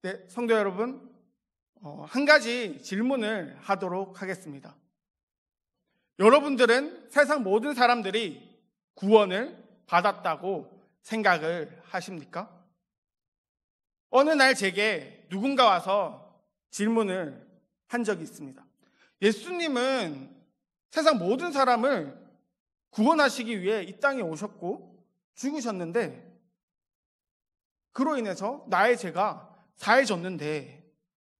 네, 성도 여러분, 한 가지 질문을 하도록 하겠습니다. 여러분들은 세상 모든 사람들이 구원을 받았다고 생각을 하십니까? 어느 날 제게 누군가 와서 질문을 한 적이 있습니다. 예수님은 세상 모든 사람을 구원하시기 위해 이 땅에 오셨고 죽으셨는데 그로 인해서 나의 죄가 사해졌는데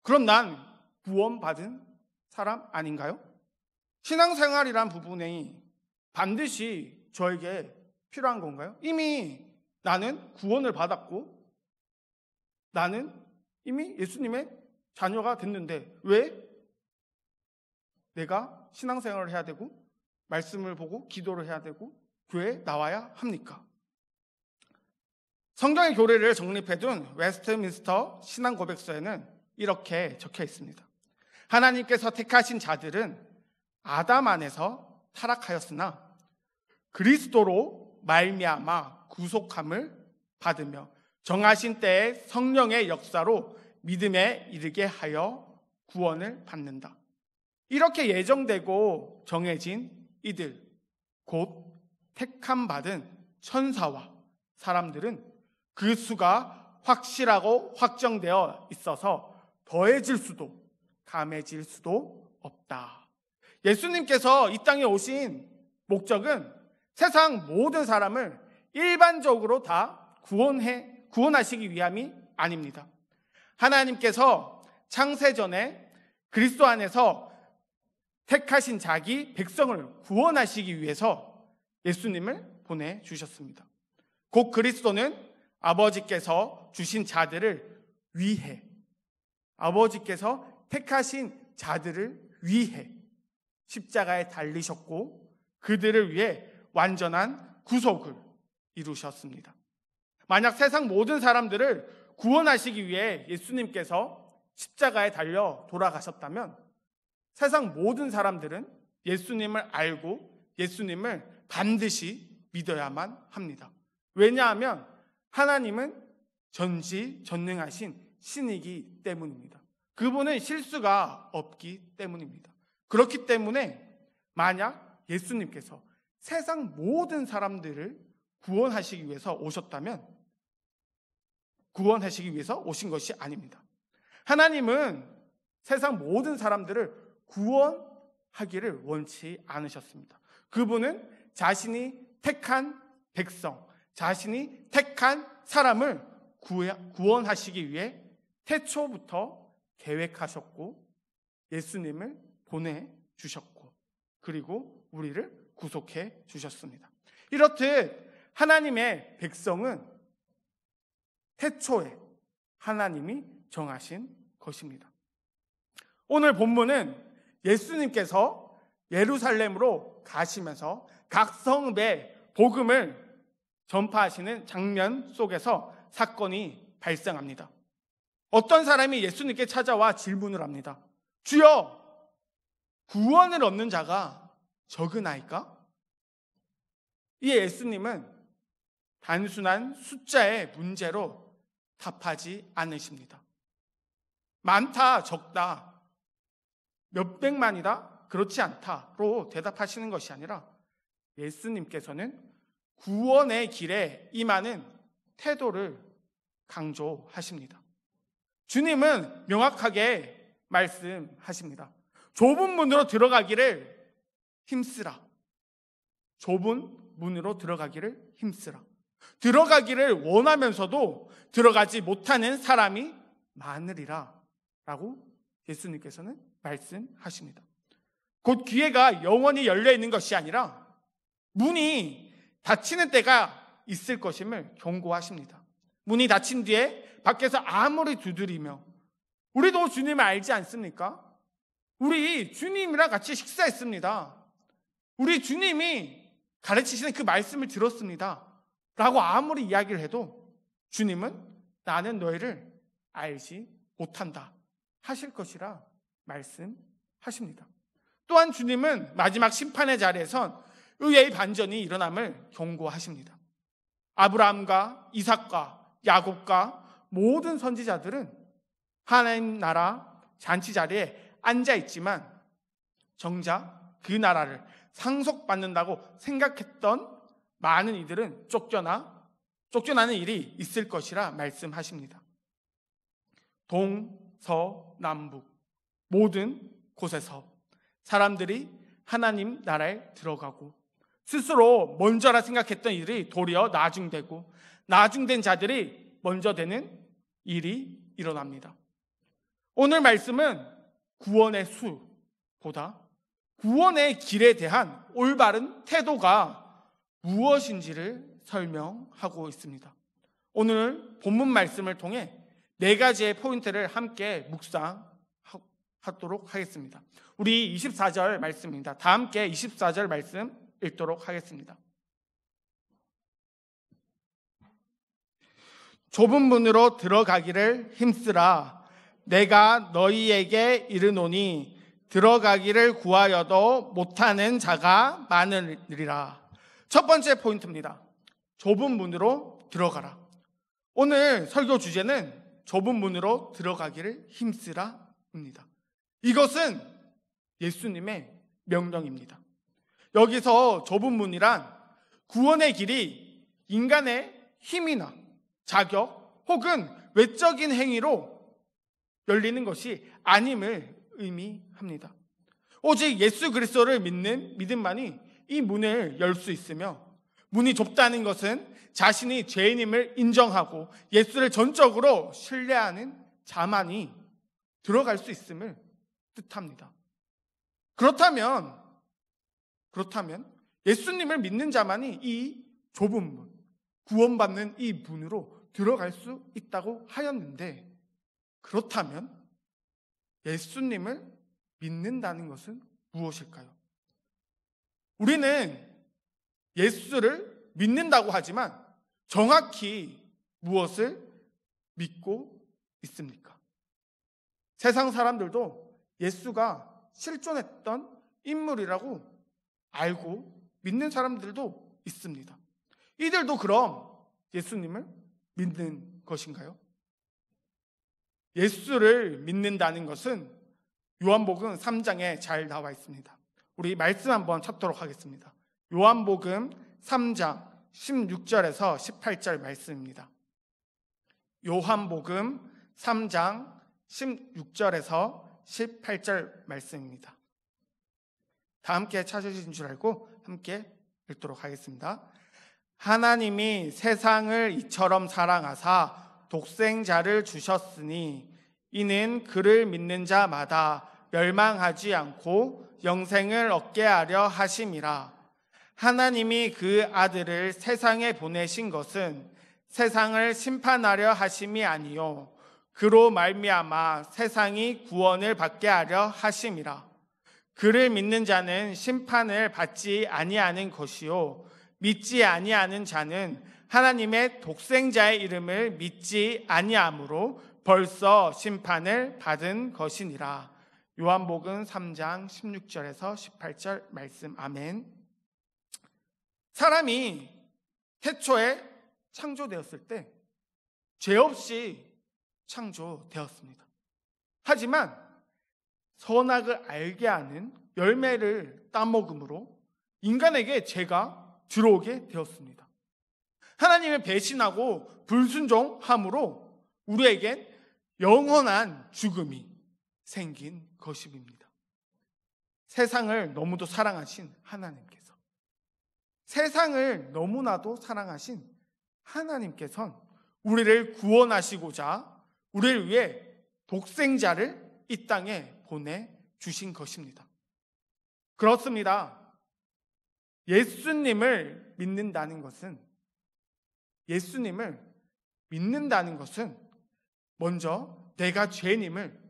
그럼 난 구원받은 사람 아닌가요? 신앙생활이란 부분이 반드시 저에게 필요한 건가요? 이미 나는 구원을 받았고 나는 이미 예수님의 자녀가 됐는데 왜 내가 신앙생활을 해야 되고 말씀을 보고 기도를 해야 되고 교회에 나와야 합니까? 성경의 교리를 정립해둔 웨스트민스터 신앙고백서에는 이렇게 적혀 있습니다. 하나님께서 택하신 자들은 아담 안에서 타락하였으나 그리스도로 말미암아 구속함을 받으며 정하신 때에 성령의 역사로 믿음에 이르게 하여 구원을 받는다. 이렇게 예정되고 정해진 이들, 곧 택함 받은 천사와 사람들은 그 수가 확실하고 확정되어 있어서 더해질 수도 감해질 수도 없다. 예수님께서 이 땅에 오신 목적은 세상 모든 사람을 일반적으로 다 구원하시기 위함이 아닙니다. 하나님께서 창세전에 그리스도 안에서 택하신 자기 백성을 구원하시기 위해서 예수님을 보내주셨습니다. 곧 그리스도는 아버지께서 주신 자들을 위해, 아버지께서 택하신 자들을 위해 십자가에 달리셨고 그들을 위해 완전한 구속을 이루셨습니다. 만약 세상 모든 사람들을 구원하시기 위해 예수님께서 십자가에 달려 돌아가셨다면 세상 모든 사람들은 예수님을 알고 예수님을 반드시 믿어야만 합니다. 왜냐하면 하나님은 전지전능하신 신이기 때문입니다. 그분은 실수가 없기 때문입니다. 그렇기 때문에 만약 예수님께서 세상 모든 사람들을 구원하시기 위해서 오셨다면 구원하시기 위해서 오신 것이 아닙니다. 하나님은 세상 모든 사람들을 구원하기를 원치 않으셨습니다. 그분은 자신이 택한 백성, 자신이 택한 사람을 구원하시기 위해 태초부터 계획하셨고 예수님을 보내주셨고 그리고 우리를 구속해 주셨습니다. 이렇듯 하나님의 백성은 태초에 하나님이 정하신 것입니다. 오늘 본문은 예수님께서 예루살렘으로 가시면서 각 성읍에 복음을 전파하시는 장면 속에서 사건이 발생합니다. 어떤 사람이 예수님께 찾아와 질문을 합니다. 주여, 구원을 얻는 자가 적으나이까? 이에 예수님은 단순한 숫자의 문제로 답하지 않으십니다. 많다, 적다, 몇백만이다, 그렇지 않다로 대답하시는 것이 아니라 예수님께서는 구원의 길에 임하는 태도를 강조하십니다. 주님은 명확하게 말씀하십니다. 좁은 문으로 들어가기를 힘쓰라. 좁은 문으로 들어가기를 힘쓰라. 들어가기를 원하면서도 들어가지 못하는 사람이 많으리라 라고 예수님께서는 말씀하십니다. 곧 기회가 영원히 열려있는 것이 아니라 문이 닫히는 때가 있을 것임을 경고하십니다. 문이 닫힌 뒤에 밖에서 아무리 두드리며 우리도 주님을 알지 않습니까? 우리 주님이랑 같이 식사했습니다. 우리 주님이 가르치시는 그 말씀을 들었습니다. 라고 아무리 이야기를 해도 주님은 나는 너희를 알지 못한다 하실 것이라 말씀하십니다. 또한 주님은 마지막 심판의 자리에선 의의 반전이 일어남을 경고하십니다. 아브라함과 이삭과 야곱과 모든 선지자들은 하나님 나라 잔치 자리에 앉아 있지만 정작 그 나라를 상속받는다고 생각했던 많은 이들은 쫓겨나는 일이 있을 것이라 말씀하십니다. 동서남북 모든 곳에서 사람들이 하나님 나라에 들어가고 스스로 먼저라 생각했던 일이 도리어 나중되고 나중된 자들이 먼저 되는 일이 일어납니다. 오늘 말씀은 구원의 수보다 구원의 길에 대한 올바른 태도가 무엇인지를 설명하고 있습니다. 오늘 본문 말씀을 통해 4가지의 포인트를 함께 묵상하도록 하겠습니다. 우리 24절 말씀입니다. 다 함께 24절 말씀 읽도록 하겠습니다. 좁은 문으로 들어가기를 힘쓰라. 내가 너희에게 이르노니 들어가기를 구하여도 못하는 자가 많으리라. 첫 번째 포인트입니다. 좁은 문으로 들어가라. 오늘 설교 주제는 좁은 문으로 들어가기를 힘쓰라입니다. 이것은 예수님의 명령입니다. 여기서 좁은 문이란 구원의 길이 인간의 힘이나 자격 혹은 외적인 행위로 열리는 것이 아님을 의미합니다. 오직 예수 그리스도를 믿는 믿음만이 이 문을 열 수 있으며, 문이 좁다는 것은 자신이 죄인임을 인정하고 예수를 전적으로 신뢰하는 자만이 들어갈 수 있음을 뜻합니다. 그렇다면 예수님을 믿는 자만이 이 좁은 문, 구원받는 이 문으로 들어갈 수 있다고 하였는데, 그렇다면 예수님을 믿는다는 것은 무엇일까요? 우리는 예수를 믿는다고 하지만 정확히 무엇을 믿고 있습니까? 세상 사람들도 예수가 실존했던 인물이라고 알고 믿는 사람들도 있습니다. 이들도 그럼 예수님을 믿는 것인가요? 예수를 믿는다는 것은 요한복음 3장에 잘 나와 있습니다. 우리 말씀 한번 찾도록 하겠습니다. 요한복음 3장 16절에서 18절 말씀입니다. 요한복음 3장 16절에서 18절 말씀입니다. 다 함께 찾으신 줄 알고 함께 읽도록 하겠습니다. 하나님이 세상을 이처럼 사랑하사 독생자를 주셨으니 이는 그를 믿는 자마다 멸망하지 않고 영생을 얻게 하려 하심이라. 하나님이 그 아들을 세상에 보내신 것은 세상을 심판하려 하심이 아니요 그로 말미암아 세상이 구원을 받게 하려 하심이라. 그를 믿는 자는 심판을 받지 아니하는 것이요 믿지 아니하는 자는 하나님의 독생자의 이름을 믿지 아니하므로 벌써 심판을 받은 것이니라. 요한복음 3장 16절에서 18절 말씀. 아멘. 사람이 태초에 창조되었을 때 죄 없이 창조되었습니다. 하지만 선악을 알게 하는 열매를 따먹음으로 인간에게 죄가 들어오게 되었습니다. 하나님을 배신하고 불순종함으로 우리에겐 영원한 죽음이 생긴 것입니다. 세상을 너무도 사랑하신 하나님께서, 세상을 너무나도 사랑하신 하나님께서는 우리를 구원하시고자 우리를 위해 독생자를 이 땅에 보내주신 것입니다. 그렇습니다. 예수님을 믿는다는 것은 먼저 내가 죄인임을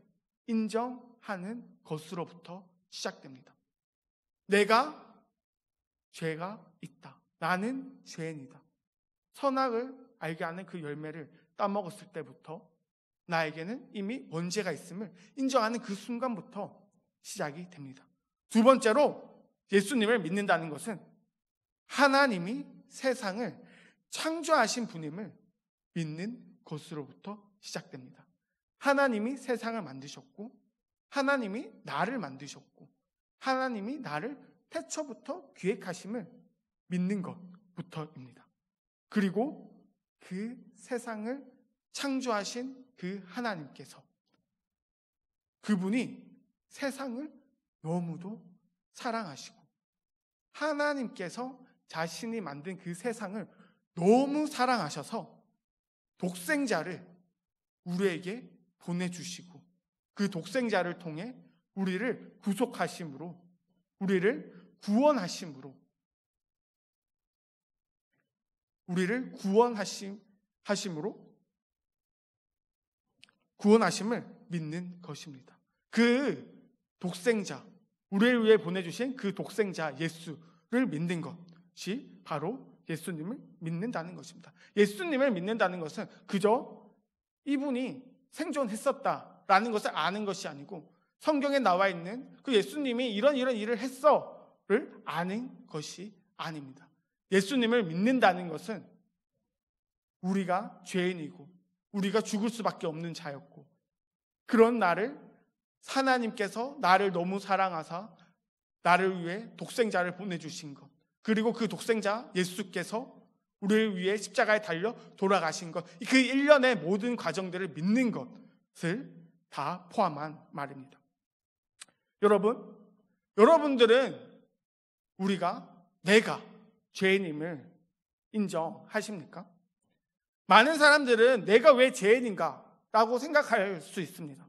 인정하는 것으로부터 시작됩니다. 내가 죄가 있다. 나는 죄인이다. 선악을 알게 하는 그 열매를 따먹었을 때부터 나에게는 이미 원죄가 있음을 인정하는 그 순간부터 시작이 됩니다. 두 번째로 예수님을 믿는다는 것은 하나님이 세상을 창조하신 분임을 믿는 것으로부터 시작됩니다. 하나님이 세상을 만드셨고 하나님이 나를 만드셨고 하나님이 나를 태초부터 기획하심을 믿는 것부터입니다. 그리고 그 세상을 창조하신 그 하나님께서 그분이 세상을 너무도 사랑하시고 하나님께서 자신이 만든 그 세상을 너무 사랑하셔서 독생자를 우리에게 보내주시고 그 독생자를 통해 우리를 구속하심으로 우리를 구원하심으로 우리를 구원하심을 믿는 것입니다. 그 독생자, 우리를 위해 보내주신 그 독생자 예수를 믿는 것이 바로 예수님을 믿는다는 것입니다. 예수님을 믿는다는 것은 그저 이분이 생존했었다라는 것을 아는 것이 아니고 성경에 나와 있는 그 예수님이 이런 일을 했어를 아는 것이 아닙니다. 예수님을 믿는다는 것은 우리가 죄인이고 우리가 죽을 수밖에 없는 자였고 그런 나를 하나님께서 나를 너무 사랑하사 나를 위해 독생자를 보내주신 것 그리고 그 독생자 예수께서 우리를 위해 십자가에 달려 돌아가신 것 그 일련의 모든 과정들을 믿는 것을 다 포함한 말입니다. 여러분들은 내가 죄인임을 인정하십니까? 많은 사람들은 내가 왜 죄인인가? 라고 생각할 수 있습니다.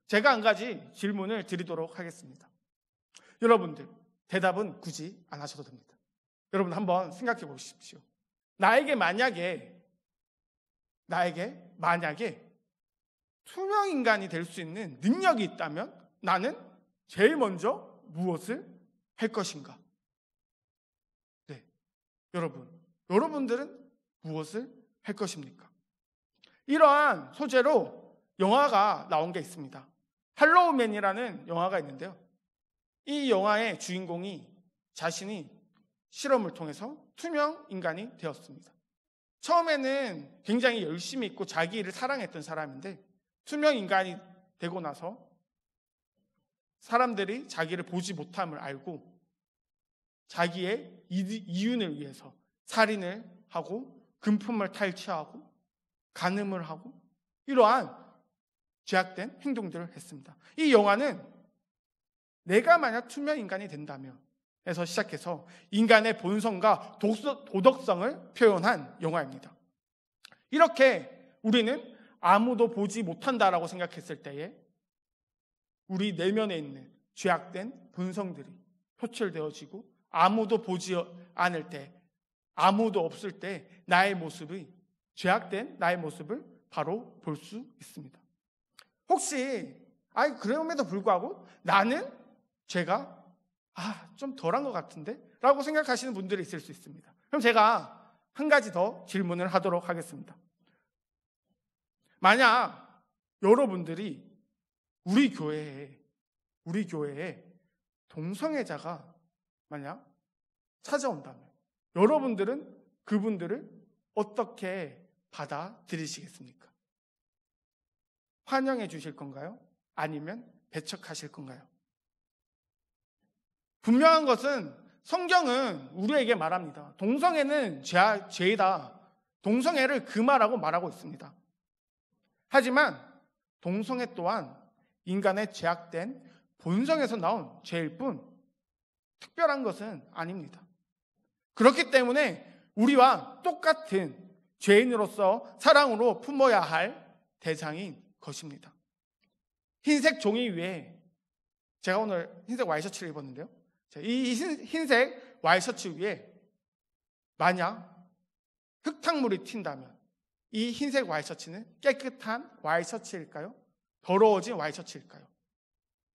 제가 한 가지 질문을 드리도록 하겠습니다. 여러분들, 대답은 굳이 안 하셔도 됩니다. 여러분 한번 생각해 보십시오. 나에게 만약에 투명 인간이 될 수 있는 능력이 있다면 나는 제일 먼저 무엇을 할 것인가? 네, 여러분들은 무엇을 할 것입니까? 이러한 소재로 영화가 나온 게 있습니다. 할로우맨이라는 영화가 있는데요. 이 영화의 주인공이 자신이 실험을 통해서 투명 인간이 되었습니다. 처음에는 굉장히 열심히 있고 자기 일을 사랑했던 사람인데 투명 인간이 되고 나서 사람들이 자기를 보지 못함을 알고 자기의 이윤을 위해서 살인을 하고 금품을 탈취하고 간음을 하고 이러한 죄악된 행동들을 했습니다. 이 영화는 내가 만약 투명 인간이 된다면 에서 시작해서 인간의 본성과 도덕성을 표현한 영화입니다. 이렇게 우리는 아무도 보지 못한다라고 생각했을 때에 우리 내면에 있는 죄악된 본성들이 표출되어지고 아무도 보지 않을 때 아무도 없을 때 죄악된 나의 모습을 바로 볼 수 있습니다. 혹시 그럼에도 불구하고 나는 죄가 좀 덜한 것 같은데? 라고 생각하시는 분들이 있을 수 있습니다. 그럼 제가 한 가지 더 질문을 하도록 하겠습니다. 만약 여러분들이 우리 교회에 동성애자가 만약 찾아온다면 여러분들은 그분들을 어떻게 받아들이시겠습니까? 환영해 주실 건가요? 아니면 배척하실 건가요? 분명한 것은 성경은 우리에게 말합니다. 동성애는 죄이다. 동성애를 금하라고 말하고 있습니다. 하지만 동성애 또한 인간의 죄악된 본성에서 나온 죄일 뿐 특별한 것은 아닙니다. 그렇기 때문에 우리와 똑같은 죄인으로서 사랑으로 품어야 할 대상인 것입니다. 흰색 종이 위에 제가 오늘 흰색 와이셔츠를 입었는데요. 이 흰색 와이셔츠 위에 만약 흙탕물이 튄다면 이 흰색 와이셔츠는 깨끗한 와이셔츠일까요? 더러워진 와이셔츠일까요?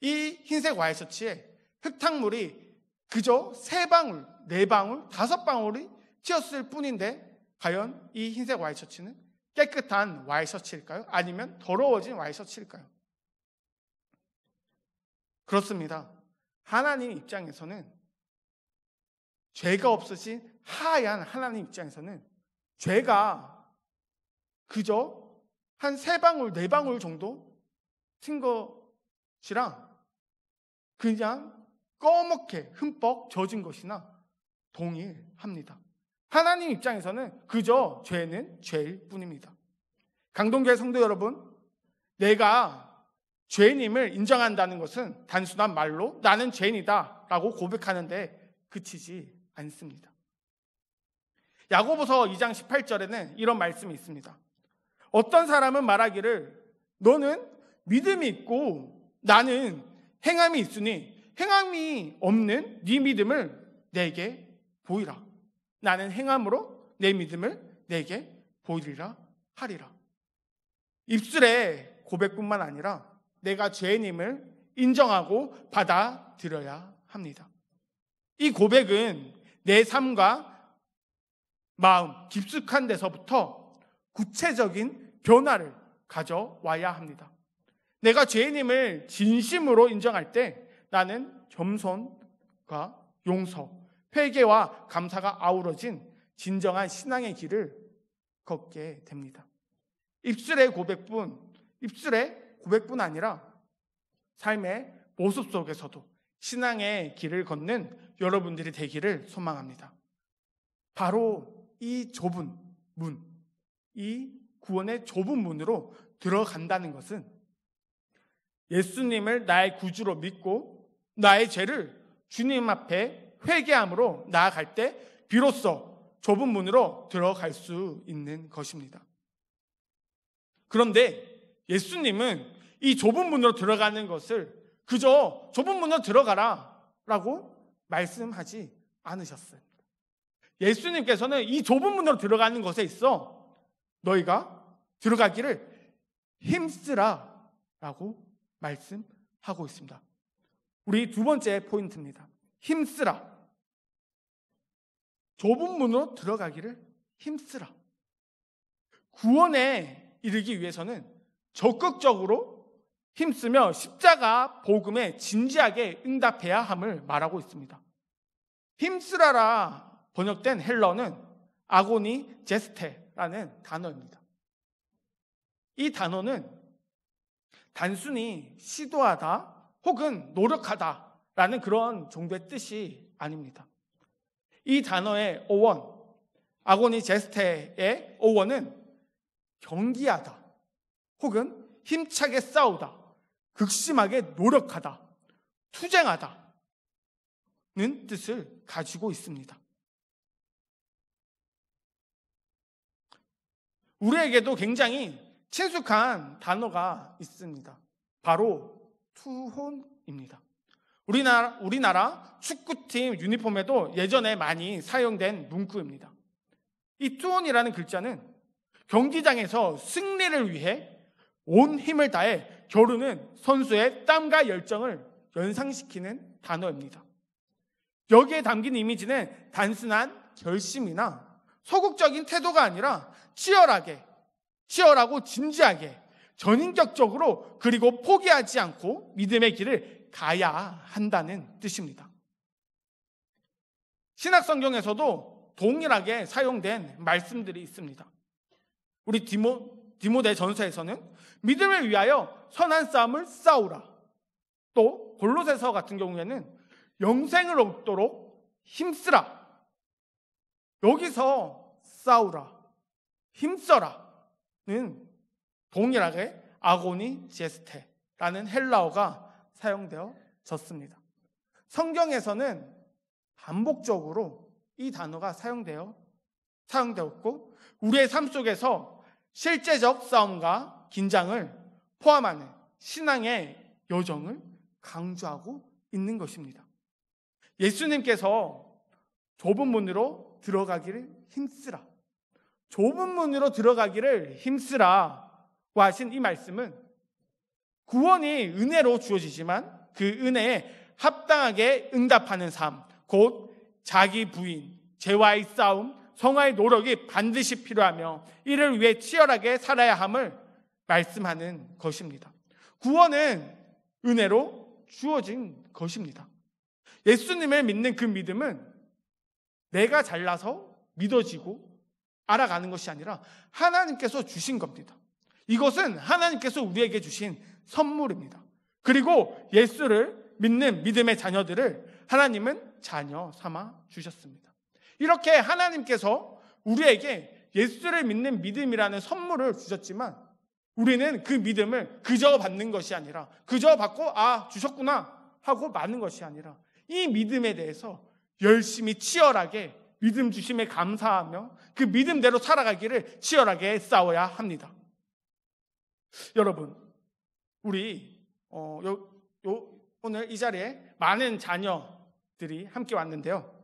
이 흰색 와이셔츠에 흙탕물이 그저 3방울, 4방울, 5방울이 튀었을 뿐인데 과연 이 흰색 와이셔츠는 깨끗한 와이셔츠일까요? 아니면 더러워진 와이셔츠일까요? 그렇습니다. 하나님 입장에서는 죄가 없으신 하얀 하나님 입장에서는 죄가 그저 한 3방울, 4방울 정도 튄 것이랑 그냥 꺼멓게 흠뻑 젖은 것이나 동일합니다. 하나님 입장에서는 그저 죄는 죄일 뿐입니다. 강동교회 성도 여러분, 내가 죄인임을 인정한다는 것은 단순한 말로 나는 죄인이다 라고 고백하는데 그치지 않습니다. 야고보서 2장 18절에는 이런 말씀이 있습니다. 어떤 사람은 말하기를 너는 믿음이 있고 나는 행함이 있으니 행함이 없는 네 믿음을 내게 보이라. 나는 행함으로 내 믿음을 내게 보이리라 하리라. 입술의 고백뿐만 아니라 내가 죄인임을 인정하고 받아들여야 합니다. 이 고백은 내 삶과 마음 깊숙한 데서부터 구체적인 변화를 가져와야 합니다. 내가 죄인임을 진심으로 인정할 때 나는 겸손과 용서, 회개와 감사가 아우러진 진정한 신앙의 길을 걷게 됩니다. 입술의 고백뿐 아니라 삶의 모습 속에서도 신앙의 길을 걷는 여러분들이 되기를 소망합니다. 바로 이 좁은 문, 이 구원의 좁은 문으로 들어간다는 것은 예수님을 나의 구주로 믿고 나의 죄를 주님 앞에 회개함으로 나아갈 때 비로소 좁은 문으로 들어갈 수 있는 것입니다. 그런데 예수님은 이 좁은 문으로 들어가는 것을 그저 좁은 문으로 들어가라 라고 말씀하지 않으셨어요. 예수님께서는 이 좁은 문으로 들어가는 것에 있어 너희가 들어가기를 힘쓰라 라고 말씀하고 있습니다. 우리 두 번째 포인트입니다. 힘쓰라. 좁은 문으로 들어가기를 힘쓰라. 구원에 이르기 위해서는 적극적으로 힘쓰며 십자가 복음에 진지하게 응답해야 함을 말하고 있습니다. 힘쓰라라 번역된 헬러는 아고니 제스테라는 단어입니다. 이 단어는 단순히 시도하다 혹은 노력하다라는 그런 정도의 뜻이 아닙니다. 이 단어의 어원, 아고니 제스테의 어원은 경기하다 혹은 힘차게 싸우다, 극심하게 노력하다, 투쟁하다는 뜻을 가지고 있습니다. 우리에게도 굉장히 친숙한 단어가 있습니다. 바로 투혼입니다. 우리나라 축구팀 유니폼에도 예전에 많이 사용된 문구입니다. 이 투혼이라는 글자는 경기장에서 승리를 위해 온 힘을 다해 겨루는 선수의 땀과 열정을 연상시키는 단어입니다. 여기에 담긴 이미지는 단순한 결심이나 소극적인 태도가 아니라 치열하고 진지하게 전인격적으로 그리고 포기하지 않고 믿음의 길을 가야 한다는 뜻입니다. 신약 성경에서도 동일하게 사용된 말씀들이 있습니다. 우리 디모데 전서에서는 믿음을 위하여 선한 싸움을 싸우라. 또 골로새서 같은 경우에는 영생을 얻도록 힘쓰라. 여기서 싸우라, 힘써라는 동일하게 아고니 제스테라는 헬라어가 사용되어졌습니다. 성경에서는 반복적으로 이 단어가 사용되었고 우리의 삶 속에서 실제적 싸움과 긴장을 포함하는 신앙의 여정을 강조하고 있는 것입니다. 예수님께서 좁은 문으로 들어가기를 힘쓰라, 좁은 문으로 들어가기를 힘쓰라고 하신 이 말씀은 구원이 은혜로 주어지지만 그 은혜에 합당하게 응답하는 삶, 곧 자기 부인, 죄와의 싸움, 성화의 노력이 반드시 필요하며 이를 위해 치열하게 살아야 함을 말씀하는 것입니다. 구원은 은혜로 주어진 것입니다. 예수님을 믿는 그 믿음은 내가 잘나서 믿어지고 알아가는 것이 아니라 하나님께서 주신 겁니다. 이것은 하나님께서 우리에게 주신 선물입니다. 그리고 예수를 믿는 믿음의 자녀들을 하나님은 자녀 삼아 주셨습니다. 이렇게 하나님께서 우리에게 예수를 믿는 믿음이라는 선물을 주셨지만 우리는 그 믿음을 그저 받는 것이 아니라 그저 받고 주셨구나 하고 마는 것이 아니라 이 믿음에 대해서 열심히 치열하게 믿음 주심에 감사하며 그 믿음대로 살아가기를 치열하게 싸워야 합니다. 여러분, 우리 오늘 이 자리에 많은 자녀들이 함께 왔는데요.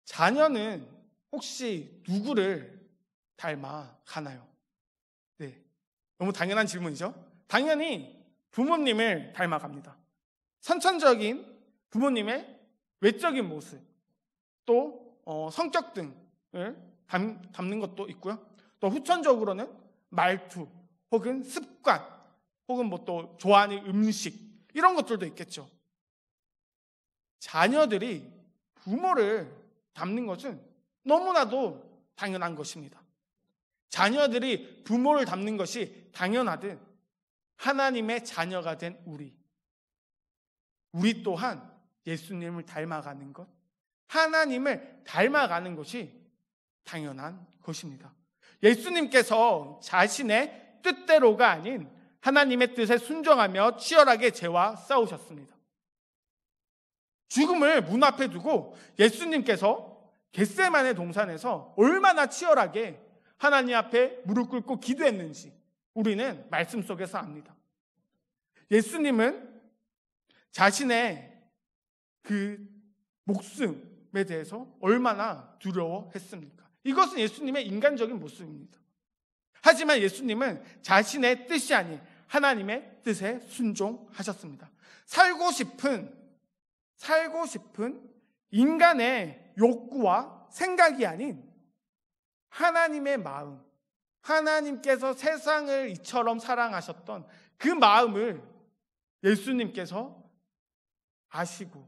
자녀는 혹시 누구를 닮아가나요? 네, 너무 당연한 질문이죠. 당연히 부모님을 닮아갑니다. 선천적인 부모님의 외적인 모습, 또 성격 등을 담는 것도 있고요. 또 후천적으로는 말투, 혹은 습관, 혹은 또 좋아하는 음식 이런 것들도 있겠죠. 자녀들이 부모를 닮는 것은 너무나도 당연한 것입니다. 자녀들이 부모를 닮는 것이 당연하듯 하나님의 자녀가 된 우리 또한 예수님을 닮아가는 것, 하나님을 닮아가는 것이 당연한 것입니다. 예수님께서 자신의 뜻대로가 아닌 하나님의 뜻에 순종하며 치열하게 죄와 싸우셨습니다. 죽음을 문 앞에 두고 예수님께서 겟세마네 동산에서 얼마나 치열하게 하나님 앞에 무릎 꿇고 기도했는지 우리는 말씀 속에서 압니다. 예수님은 자신의 그 목숨에 대해서 얼마나 두려워했습니까? 이것은 예수님의 인간적인 모습입니다. 하지만 예수님은 자신의 뜻이 아닌 하나님의 뜻에 순종하셨습니다. 살고 싶은 인간의 욕구와 생각이 아닌 하나님의 마음, 하나님께서 세상을 이처럼 사랑하셨던 그 마음을 예수님께서 아시고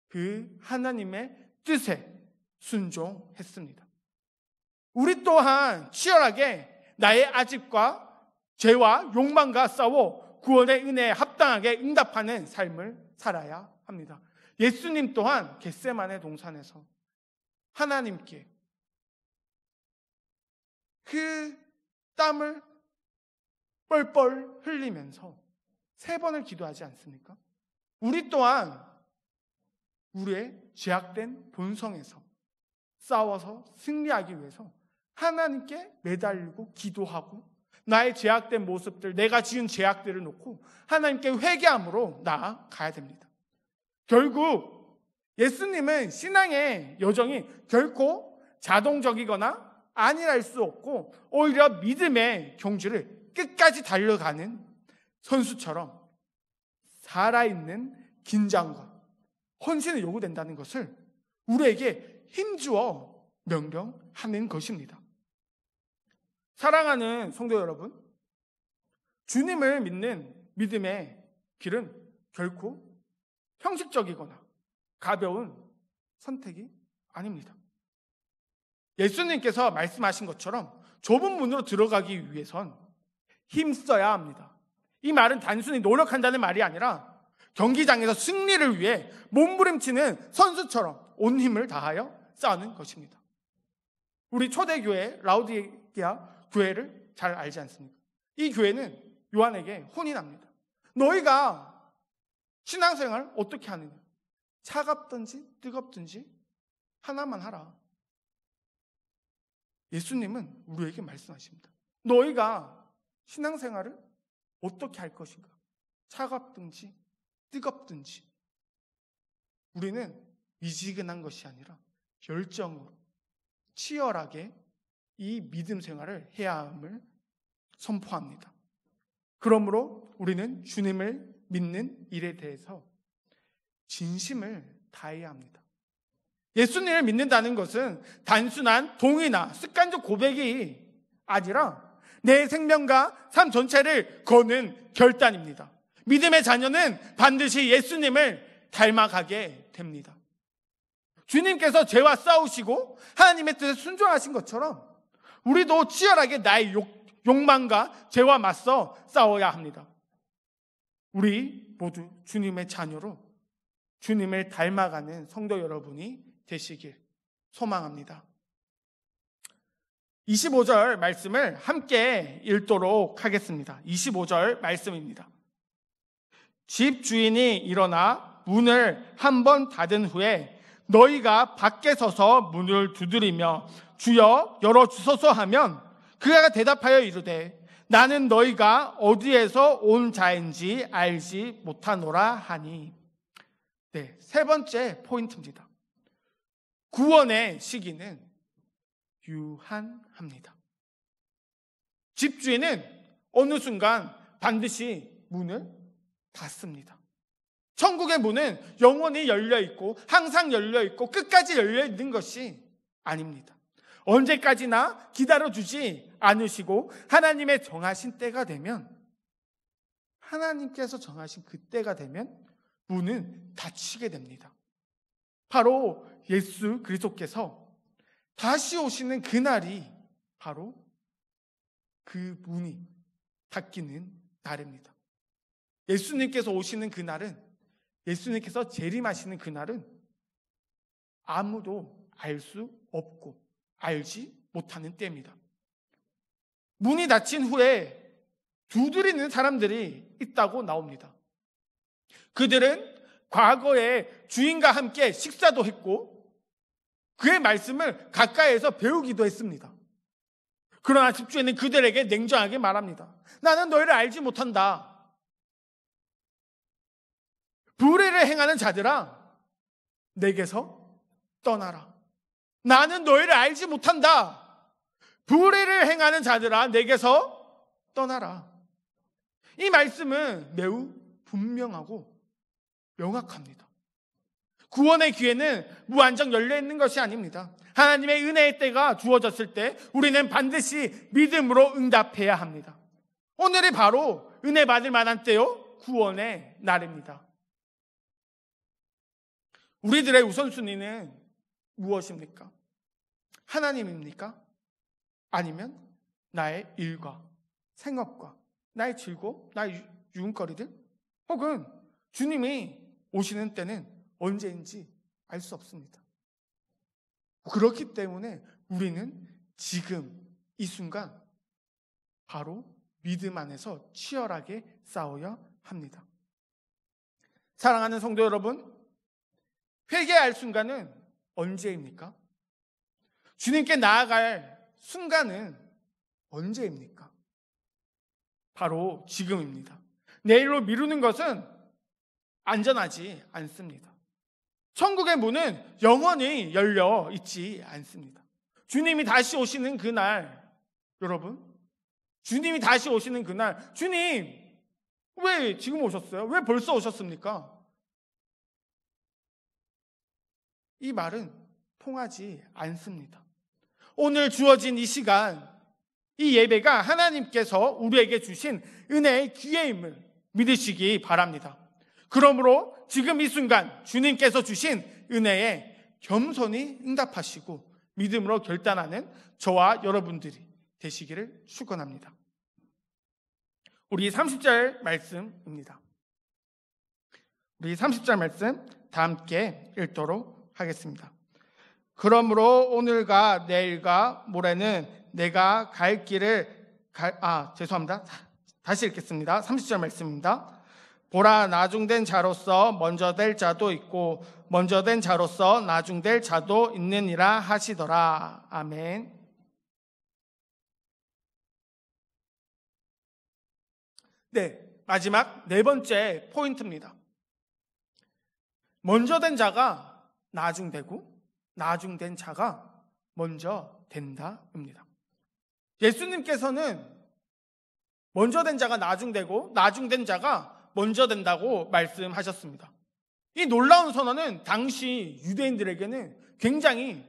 그 하나님의 뜻에 순종했습니다. 우리 또한 치열하게 나의 아집과 죄와 욕망과 싸워 구원의 은혜에 합당하게 응답하는 삶을 살아야 합니다. 예수님 또한 겟세마네 동산에서 하나님께 그 땀을 뻘뻘 흘리면서 3번을 기도하지 않습니까? 우리 또한 우리의 죄악된 본성에서 싸워서 승리하기 위해서 하나님께 매달리고 기도하고 나의 죄악된 모습들, 내가 지은 죄악들을 놓고 하나님께 회개함으로 나아가야 됩니다. 결국 예수님은 신앙의 여정이 결코 자동적이거나 안일할 수 없고 오히려 믿음의 경주를 끝까지 달려가는 선수처럼 살아있는 긴장과 헌신이 요구된다는 것을 우리에게 힘주어 명령하는 것입니다. 사랑하는 성도 여러분, 주님을 믿는 믿음의 길은 결코 형식적이거나 가벼운 선택이 아닙니다. 예수님께서 말씀하신 것처럼 좁은 문으로 들어가기 위해선 힘써야 합니다. 이 말은 단순히 노력한다는 말이 아니라 경기장에서 승리를 위해 몸부림치는 선수처럼 온 힘을 다하여 싸우는 것입니다. 우리 초대교회 라우디게아 교회를 잘 알지 않습니까? 이 교회는 요한에게 혼이 납니다. 너희가 신앙생활 어떻게 하느냐? 차갑든지 뜨겁든지 하나만 하라. 예수님은 우리에게 말씀하십니다. 너희가 신앙생활을 어떻게 할 것인가? 차갑든지 뜨겁든지. 우리는 미지근한 것이 아니라 열정으로 치열하게 이 믿음 생활을 해야 함을 선포합니다. 그러므로 우리는 주님을 믿는 일에 대해서 진심을 다해야 합니다. 예수님을 믿는다는 것은 단순한 동의나 습관적 고백이 아니라 내 생명과 삶 전체를 거는 결단입니다. 믿음의 자녀는 반드시 예수님을 닮아가게 됩니다. 주님께서 죄와 싸우시고 하나님의 뜻에 순종하신 것처럼 우리도 치열하게 나의 욕망과 죄와 맞서 싸워야 합니다. 우리 모두 주님의 자녀로 주님을 닮아가는 성도 여러분이 되시길 소망합니다. 25절 말씀을 함께 읽도록 하겠습니다. 25절 말씀입니다. 집 주인이 일어나 문을 한 번 닫은 후에 너희가 밖에 서서 문을 두드리며 주여 열어주소서 하면 그가 대답하여 이르되 나는 너희가 어디에서 온 자인지 알지 못하노라 하니. 네, 세 번째 포인트입니다. 구원의 시기는 유한합니다. 집주인은 어느 순간 반드시 문을 닫습니다. 천국의 문은 영원히 열려 있고 항상 열려 있고 끝까지 열려 있는 것이 아닙니다. 언제까지나 기다려주지 않으시고 하나님의 정하신 때가 되면, 하나님께서 정하신 그 때가 되면 문은 닫히게 됩니다. 바로 예수 그리스도께서 다시 오시는 그날이 바로 그 문이 닫히는 날입니다. 예수님께서 오시는 그날은, 예수님께서 재림하시는 그날은 아무도 알 수 없고 알지 못하는 때입니다. 문이 닫힌 후에 두드리는 사람들이 있다고 나옵니다. 그들은 과거에 주인과 함께 식사도 했고 그의 말씀을 가까이에서 배우기도 했습니다. 그러나 집주인은 그들에게 냉정하게 말합니다. 나는 너희를 알지 못한다. 불의를 행하는 자들아, 내게서 떠나라. 나는 너희를 알지 못한다. 불의를 행하는 자들아, 내게서 떠나라. 이 말씀은 매우 분명하고 명확합니다. 구원의 기회는 무한정 열려 있는 것이 아닙니다. 하나님의 은혜의 때가 주어졌을 때 우리는 반드시 믿음으로 응답해야 합니다. 오늘이 바로 은혜 받을 만한 때요, 구원의 날입니다. 우리들의 우선순위는 무엇입니까? 하나님입니까? 아니면 나의 일과 생업과 나의 즐거움, 나의 유흥거리들? 혹은 주님이 오시는 때는 언제인지 알 수 없습니다. 그렇기 때문에 우리는 지금 이 순간 바로 믿음 안에서 치열하게 싸워야 합니다. 사랑하는 성도 여러분, 회개할 순간은 언제입니까? 주님께 나아갈 순간은 언제입니까? 바로 지금입니다. 내일로 미루는 것은 안전하지 않습니다. 천국의 문은 영원히 열려 있지 않습니다. 주님이 다시 오시는 그날, 여러분, 주님이 다시 오시는 그날, 주님, 왜 지금 오셨어요? 왜 벌써 오셨습니까? 이 말은 통하지 않습니다. 오늘 주어진 이 시간, 이 예배가 하나님께서 우리에게 주신 은혜의 기회임을 믿으시기 바랍니다. 그러므로 지금 이 순간 주님께서 주신 은혜에 겸손히 응답하시고 믿음으로 결단하는 저와 여러분들이 되시기를 축원합니다. 우리 30절 말씀입니다. 우리 30절 말씀 다 함께 읽도록 하겠습니다. 그러므로 오늘과 내일과 모레는 내가 갈 길을 죄송합니다. 다시 읽겠습니다. 30절 말씀입니다. 보라, 나중된 자로서 먼저 될 자도 있고 먼저 된 자로서 나중될 자도 있느니라 하시더라. 아멘. 네, 마지막 네 번째 포인트입니다. 먼저 된 자가 나중되고 나중된 자가 먼저 된다입니다. 예수님께서는 먼저 된 자가 나중되고 나중된 자가 먼저 된다고 말씀하셨습니다. 이 놀라운 선언은 당시 유대인들에게는 굉장히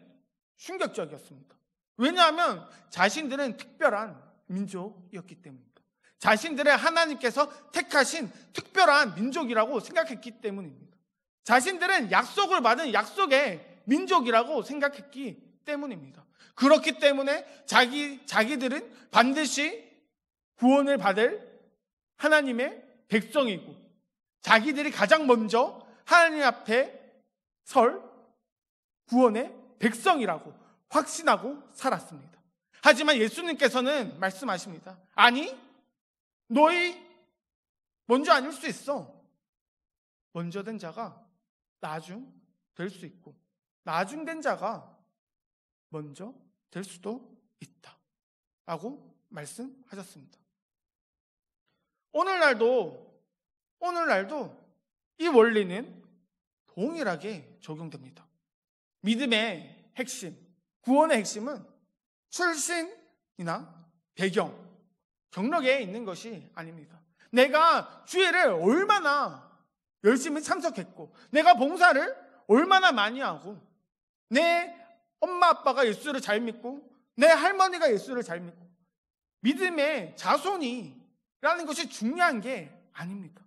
충격적이었습니다. 왜냐하면 자신들은 특별한 민족이었기 때문입니다. 자신들의 하나님께서 택하신 특별한 민족이라고 생각했기 때문입니다. 자신들은 약속을 받은 약속의 민족이라고 생각했기 때문입니다. 그렇기 때문에 자기들은 반드시 구원을 받을 하나님의 백성이고 자기들이 가장 먼저 하나님 앞에 설 구원의 백성이라고 확신하고 살았습니다. 하지만 예수님께서는 말씀하십니다. 아니, 너희 먼저 아닐 수 있어. 먼저 된 자가 나중 될 수 있고 나중 된 자가 먼저 될 수도 있다 라고 말씀하셨습니다. 오늘날도 이 원리는 동일하게 적용됩니다. 믿음의 핵심, 구원의 핵심은 출신이나 배경, 경력에 있는 것이 아닙니다. 내가 주일을 얼마나 열심히 참석했고 내가 봉사를 얼마나 많이 하고 내 엄마 아빠가 예수를 잘 믿고 내 할머니가 예수를 잘 믿고 믿음의 자손이라는 것이 중요한 게 아닙니다.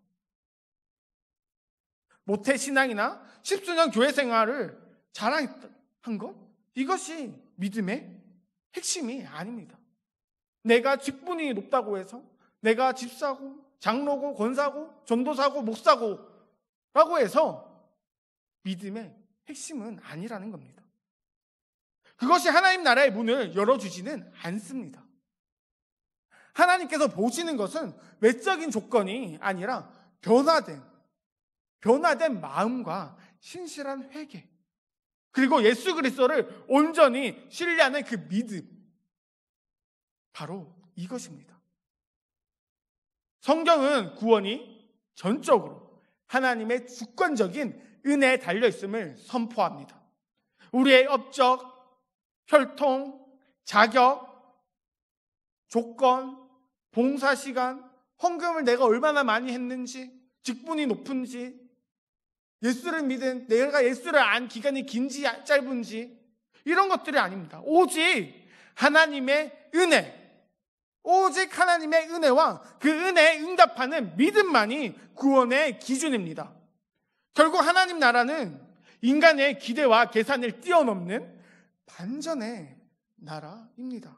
모태신앙이나 십수년 교회 생활을 자랑한 것, 이것이 믿음의 핵심이 아닙니다. 내가 직분이 높다고 해서 내가 집사고 장로고 권사고 전도사고 목사고 라고 해서 믿음의 핵심은 아니라는 겁니다. 그것이 하나님 나라의 문을 열어주지는 않습니다. 하나님께서 보시는 것은 외적인 조건이 아니라 변화된 마음과 신실한 회개, 그리고 예수 그리스도를 온전히 신뢰하는 그 믿음, 바로 이것입니다. 성경은 구원이 전적으로 하나님의 주권적인 은혜에 달려있음을 선포합니다. 우리의 업적, 혈통, 자격, 조건, 봉사시간, 헌금을 내가 얼마나 많이 했는지, 직분이 높은지, 예수를 믿은 내가 예수를 안 기간이 긴지 짧은지 이런 것들이 아닙니다. 오직 하나님의 은혜, 오직 하나님의 은혜와 그 은혜에 응답하는 믿음만이 구원의 기준입니다. 결국 하나님 나라는 인간의 기대와 계산을 뛰어넘는 반전의 나라입니다.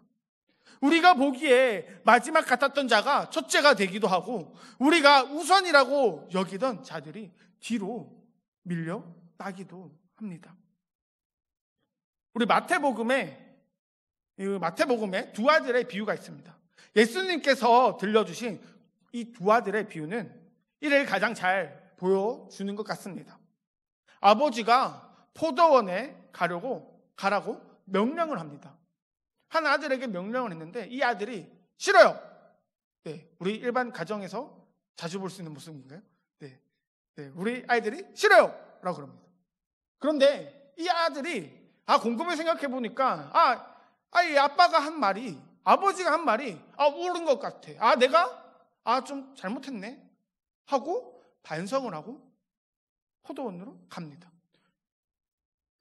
우리가 보기에 마지막 같았던 자가 첫째가 되기도 하고 우리가 우선이라고 여기던 자들이 뒤로 밀려나기도 합니다. 우리 마태복음에 두 아들의 비유가 있습니다. 예수님께서 들려주신 이 두 아들의 비유는 이를 가장 잘 보여주는 것 같습니다. 아버지가 포도원에 가라고 명령을 합니다. 한 아들에게 명령을 했는데 이 아들이 싫어요. 네, 우리 일반 가정에서 자주 볼 수 있는 모습인가요? 네, 우리 아이들이 싫어요 라고 그럽니다. 그런데 이 아들이 곰곰이 생각해 보니까 이 아빠가 한 말이, 아버지가 한 말이 옳은 것 같아. 내가 좀 잘못했네 하고 반성을 하고 포도원으로 갑니다.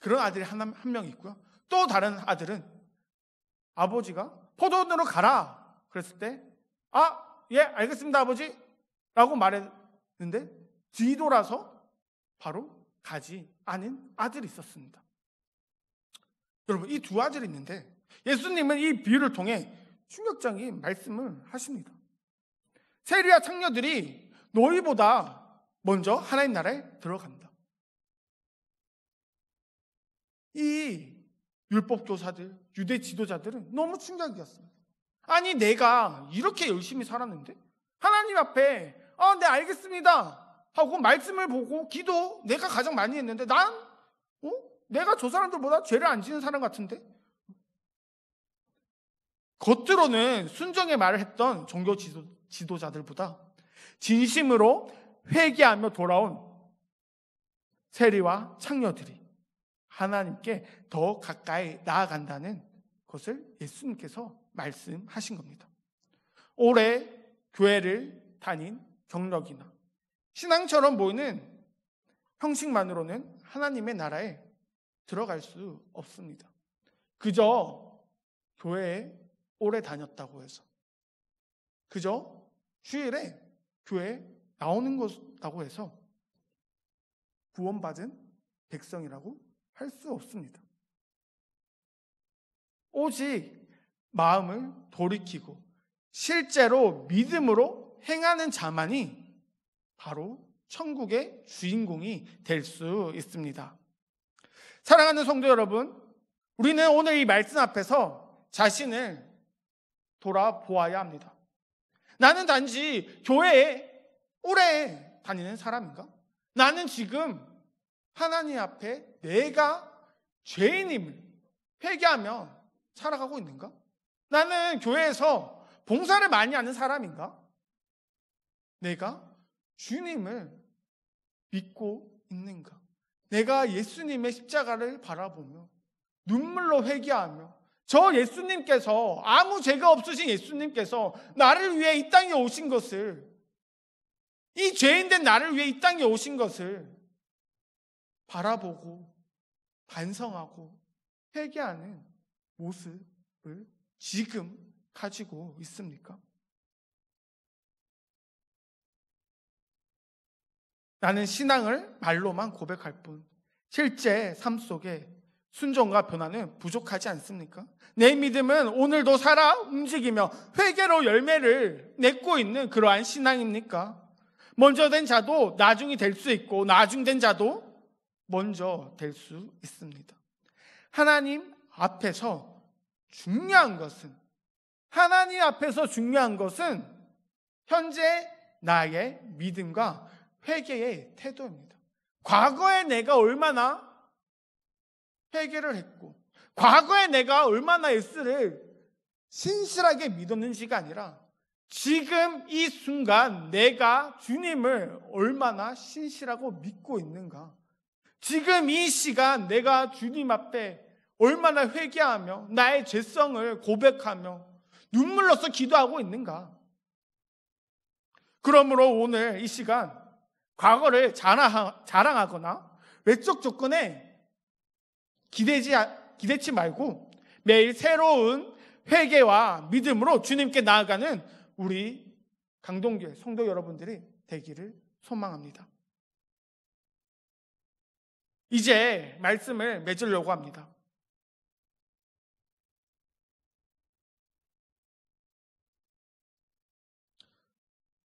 그런 아들이 한 명 있고요. 또 다른 아들은 아버지가 포도원으로 가라 그랬을 때 예, 알겠습니다 아버지 라고 말했는데 뒤돌아서 바로 가지 않은 아들이 있었습니다. 여러분, 이 두 아들이 있는데 예수님은 이 비유를 통해 충격적인 말씀을 하십니다. 세리와 창녀들이 너희보다 먼저 하나님 나라에 들어간다. 이 율법 교사들, 유대 지도자들은 너무 충격이었습니다. 아니, 내가 이렇게 열심히 살았는데 하나님 앞에 네 알겠습니다 하고 말씀을 보고 기도 내가 가장 많이 했는데 내가 저 사람들보다 죄를 안 지는 사람 같은데? 겉으로는 순종의 말을 했던 종교 지도자들보다 진심으로 회개하며 돌아온 세리와 창녀들이 하나님께 더 가까이 나아간다는 것을 예수님께서 말씀하신 겁니다. 오래 교회를 다닌 경력이나 신앙처럼 보이는 형식만으로는 하나님의 나라에 들어갈 수 없습니다. 그저 교회에 오래 다녔다고 해서, 그저 주일에 교회에 나오는 것이라고 해서 구원받은 백성이라고 할 수 없습니다. 오직 마음을 돌이키고 실제로 믿음으로 행하는 자만이 바로 천국의 주인공이 될 수 있습니다. 사랑하는 성도 여러분, 우리는 오늘 이 말씀 앞에서 자신을 돌아보아야 합니다. 나는 단지 교회에 오래 다니는 사람인가? 나는 지금 하나님 앞에 내가 죄인임을 회개하며 살아가고 있는가? 나는 교회에서 봉사를 많이 하는 사람인가? 내가 주님을 믿고 있는가? 내가 예수님의 십자가를 바라보며 눈물로 회개하며 저 예수님께서, 아무 죄가 없으신 예수님께서 나를 위해 이 땅에 오신 것을, 이 죄인된 나를 위해 이 땅에 오신 것을 바라보고 반성하고 회개하는 모습을 지금 가지고 있습니까? 나는 신앙을 말로만 고백할 뿐 실제 삶 속에 순종과 변화는 부족하지 않습니까? 내 믿음은 오늘도 살아 움직이며 회개로 열매를 맺고 있는 그러한 신앙입니까? 먼저 된 자도 나중이 될 수 있고 나중된 자도 먼저 될 수 있습니다. 하나님 앞에서 중요한 것은 현재 나의 믿음과 회개의 태도입니다. 과거에 내가 얼마나 회개를 했고 과거에 내가 얼마나 예수를 신실하게 믿었는지가 아니라 지금 이 순간 내가 주님을 얼마나 신실하고 믿고 있는가, 지금 이 시간 내가 주님 앞에 얼마나 회개하며 나의 죄성을 고백하며 눈물로써 기도하고 있는가. 그러므로 오늘 이 시간 과거를 자랑하거나 외적 조건에 기대치 말고 매일 새로운 회개와 믿음으로 주님께 나아가는 우리 강동교회 성도 여러분들이 되기를 소망합니다. 이제 말씀을 맺으려고 합니다.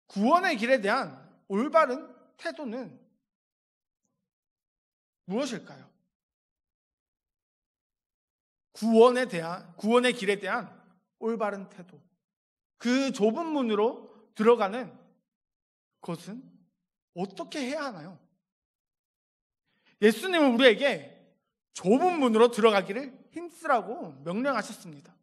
구원의 길에 대한 올바른 태도는 무엇일까요? 구원의 길에 대한 올바른 태도. 그 좁은 문으로 들어가는 것은 어떻게 해야 하나요? 예수님은 우리에게 좁은 문으로 들어가기를 힘쓰라고 명령하셨습니다.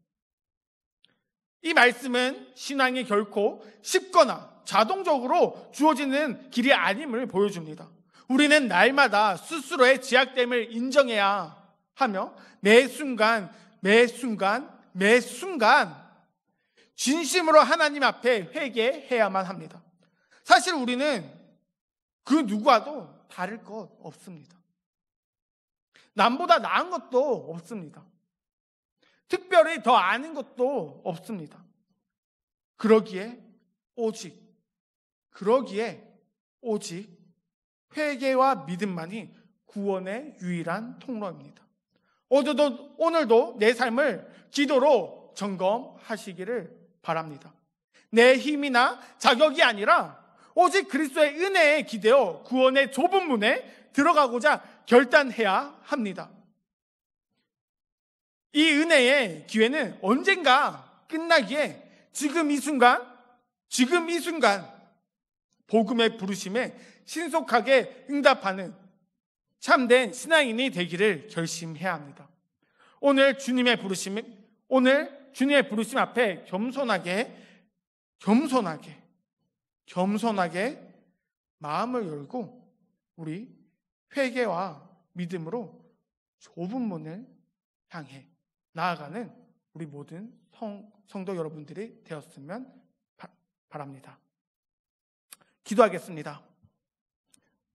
이 말씀은 신앙이 결코 쉽거나 자동적으로 주어지는 길이 아님을 보여줍니다. 우리는 날마다 스스로의 죄악됨을 인정해야 하며 매 순간 진심으로 하나님 앞에 회개해야만 합니다. 사실 우리는 그 누구와도 다를 것 없습니다. 남보다 나은 것도 없습니다. 특별히 더 아는 것도 없습니다. 그러기에 오직 회개와 믿음만이 구원의 유일한 통로입니다. 오늘도 내 삶을 기도로 점검하시기를 바랍니다. 내 힘이나 자격이 아니라 오직 그리스도의 은혜에 기대어 구원의 좁은 문에 들어가고자 결단해야 합니다. 이 은혜의 기회는 언젠가 끝나기에 지금 이 순간 복음의 부르심에 신속하게 응답하는 참된 신앙인이 되기를 결심해야 합니다. 오늘 주님의 부르심 앞에 겸손하게 마음을 열고 우리 회개와 믿음으로 좁은 문을 향해 나아가는 우리 모든 성도 여러분들이 되었으면 바랍니다. 기도하겠습니다.